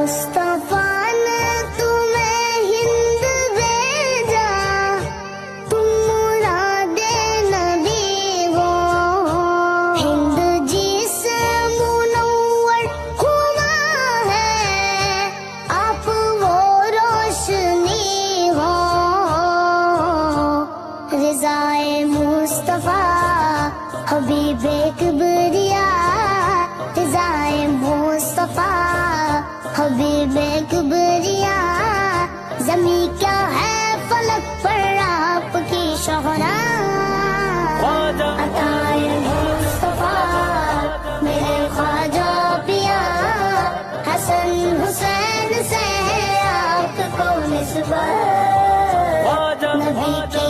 मुस्तफा ने तुम्हें हिंद भेजा, तुम मुरादे नबी हो। हिंद जिसे मुनव्वर हुआ है, आप वो रोशनी हो। रिज़ाए मुस्तफा हबीबे किबरिया, रिज़ाए मुस्तफा हबीबे किबरिया। ज़मी क्या है फलक पर आपकी शोहरा, अताए मुस्तफा मेरे ख्वाजा पिया। हसन हुसैन से है आपको निस्बत, नबी की